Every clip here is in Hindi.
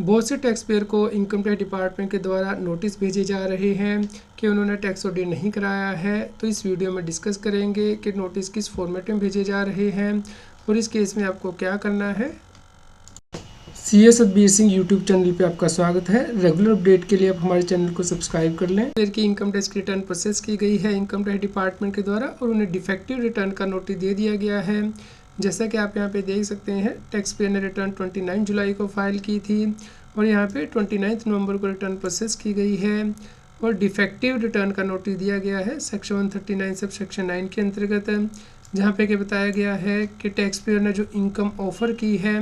बहुत से टैक्स पेयर को इनकम टैक्स डिपार्टमेंट के द्वारा नोटिस भेजे जा रहे हैं कि उन्होंने टैक्स ऑडिट नहीं कराया है। तो इस वीडियो में डिस्कस करेंगे कि नोटिस किस फॉर्मेट में भेजे जा रहे हैं और इस केस में आपको क्या करना है। CA Satbir Singh YouTube channel पे आपका स्वागत है। रेगुलर अपडेट के लिए आप हमारे चैनल को सब्सक्राइब कर लें। पेयर की इनकम टैक्स की रिटर्न प्रोसेस की गई है इनकम टैक्स डिपार्टमेंट के द्वारा और उन्हें डिफेक्टिव रिटर्न का नोटिस दे दिया गया है। जैसा कि आप यहाँ पे देख सकते हैं, टैक्स पेयर ने रिटर्न 29 जुलाई को फाइल की थी और यहाँ पे 29 नवंबर को रिटर्न प्रोसेस की गई है और डिफेक्टिव रिटर्न का नोटिस दिया गया है सेक्शन 139 सब सेक्शन 9 के अंतर्गत, जहाँ पे कि बताया गया है कि टैक्स पेयर ने जो इनकम ऑफ़र की है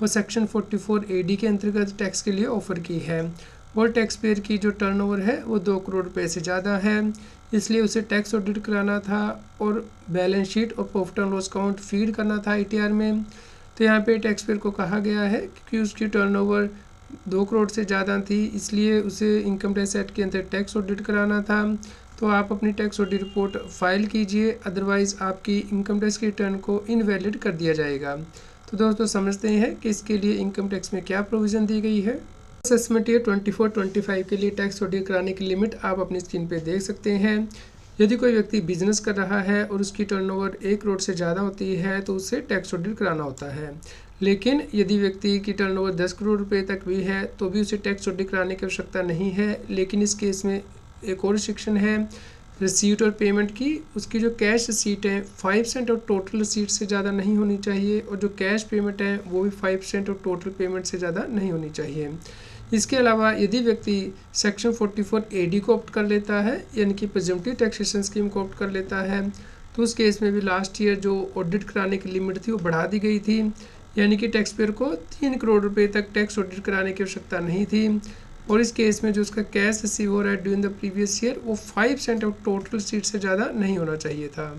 वो सेक्शन 44 AD के अंतर्गत टैक्स के लिए ऑफ़र की है और टैक्स पेयर की जो टर्नओवर है वो 2 करोड़ रुपए से ज़्यादा है, इसलिए उसे टैक्स ऑडिट कराना था और बैलेंस शीट और profit and loss account feed करना था ITR में। तो यहाँ पे टैक्स पेयर को कहा गया है कि उसकी टर्नओवर 2 करोड़ से ज़्यादा थी, इसलिए उसे इनकम टैक्स एक्ट के अंदर टैक्स ऑडिट कराना था। तो आप अपनी टैक्स ऑडिट रिपोर्ट फाइल कीजिए, अदरवाइज़ आपकी इनकम टैक्स की रिटर्न को इनवैलिड कर दिया जाएगा। तो दोस्तों समझते हैं कि इसके लिए इनकम टैक्स में क्या प्रोविज़न दी गई है। असेसमेंट ईयर 24-25 के लिए टैक्स ऑडिट कराने की लिमिट आप अपनी स्क्रीन पे देख सकते हैं। यदि कोई व्यक्ति बिजनेस कर रहा है और उसकी टर्नओवर 1 करोड़ से ज़्यादा होती है तो उससे टैक्स ऑडिट कराना होता है, लेकिन यदि व्यक्ति की टर्नओवर 10 करोड़ रुपए तक भी है तो भी उसे टैक्स ऑडिट कराने की आवश्यकता नहीं है। लेकिन इस केस में एक और रिस्ट्रिक्शन है रिसीट और पेमेंट की। उसकी जो कैश रिसीट है 5% और टोटल रिसीट से ज़्यादा नहीं होनी चाहिए और जो कैश पेमेंट है वो भी 5% और टोटल पेमेंट से ज़्यादा नहीं होनी चाहिए। इसके अलावा यदि व्यक्ति सेक्शन 44 AD को ऑप्ट कर लेता है, यानी कि प्रिजम्पटिव टैक्सेशन स्कीम को ऑप्ट कर लेता है, तो उस केस में भी लास्ट ईयर जो ऑडिट कराने की लिमिट थी वो बढ़ा दी गई थी, यानी कि टैक्स पेयर को 3 करोड़ रुपए तक टैक्स ऑडिट कराने की आवश्यकता नहीं थी। और इस केस में जो उसका कैश रिसीव हो रहा है ड्यूरिंग द प्रीवियस ईयर वो 5% ऑफ टोटल सीट से ज़्यादा नहीं होना चाहिए था।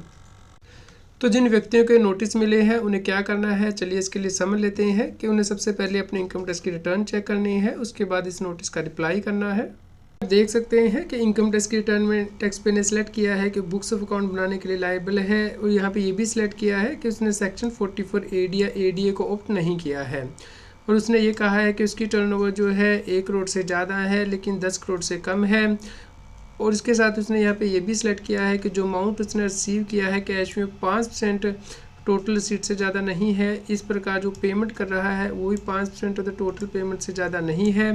तो जिन व्यक्तियों के नोटिस मिले हैं उन्हें क्या करना है, चलिए इसके लिए समझ लेते हैं कि उन्हें सबसे पहले अपने इनकम टैक्स की रिटर्न चेक करनी है, उसके बाद इस नोटिस का रिप्लाई करना है। आप देख सकते हैं कि इनकम टैक्स की रिटर्न में टैक्स पे ने सिलेक्ट किया है कि बुक्स ऑफ अकाउंट बनाने के लिए लायबल है और यहाँ पे ये भी सिलेक्ट किया है कि उसने सेक्शन 44 AD या ADA को ऑप्ट नहीं किया है और उसने ये कहा है कि उसकी टर्नओवर जो है 1 करोड़ से ज़्यादा है लेकिन 10 करोड़ से कम है। और इसके साथ उसने यहाँ पे ये भी सिलेक्ट किया है कि जो अमाउंट उसने रिसीव किया है कैश में 5% टोटल रिसीट से ज़्यादा नहीं है। इस प्रकार जो पेमेंट कर रहा है वो भी 5% ऑफ द टोटल पेमेंट से ज़्यादा नहीं है।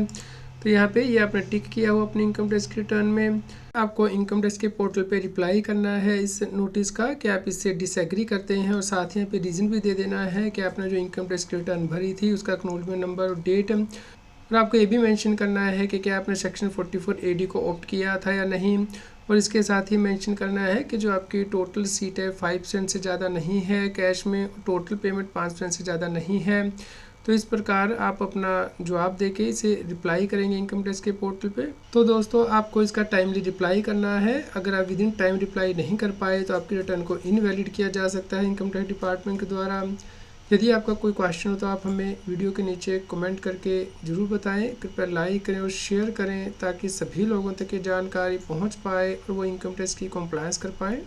तो यहाँ पे ये आपने टिक किया हो अपनी इनकम टैक्स की रिटर्न में। आपको इनकम टैक्स के पोर्टल पे रिप्लाई करना है इस नोटिस का कि आप इससे डिसएग्री करते हैं और साथ ही यहाँ पे रीज़न भी दे देना है कि आपने जो इनकम टैक्स की रिटर्न भरी थी उसका एक्नॉलेजमेंट नंबर और डेट, और आपको ये भी मेंशन करना है कि क्या आपने सेक्शन 44 AD को ऑप्ट किया था या नहीं। और इसके साथ ही मेंशन करना है कि जो आपकी टोटल सीट है 5% से ज़्यादा नहीं है कैश में, टोटल पेमेंट 5% से ज़्यादा नहीं है। तो इस प्रकार आप अपना जवाब देके इसे रिप्लाई करेंगे इनकम टैक्स के पोर्टल पे। तो दोस्तों आपको इसका टाइमली रिप्लाई करना है। अगर आप विदिन टाइम रिप्लाई नहीं कर पाए तो आपकी रिटर्न को इनवैलिड किया जा सकता है इनकम टैक्स डिपार्टमेंट के द्वारा। यदि आपका कोई क्वेश्चन हो तो आप हमें वीडियो के नीचे कमेंट करके ज़रूर बताएं। कृपया लाइक करें और शेयर करें ताकि सभी लोगों तक ये जानकारी पहुंच पाए और वो इनकम टैक्स की कंप्लायंस कर पाएँ।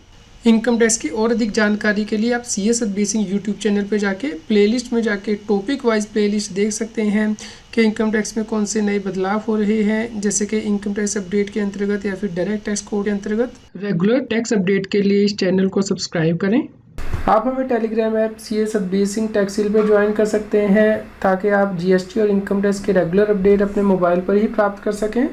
इनकम टैक्स की और अधिक जानकारी के लिए आप CA Satbir Singh YouTube channel पे जाके प्लेलिस्ट में जाके टॉपिक वाइज प्लेलिस्ट देख सकते हैं कि इनकम टैक्स में कौन से नए बदलाव हो रहे हैं, जैसे कि इनकम टैक्स अपडेट के अंतर्गत या फिर डायरेक्ट टैक्स कोड के अंतर्गत। रेगुलर टैक्स अपडेट के लिए इस चैनल को सब्सक्राइब करें। आप हमें Telegram app CA Satbir Singh टैक्सिल पे ज्वाइन कर सकते हैं ताकि आप GST और इनकम टैक्स के रेगुलर अपडेट अपने मोबाइल पर ही प्राप्त कर सकें।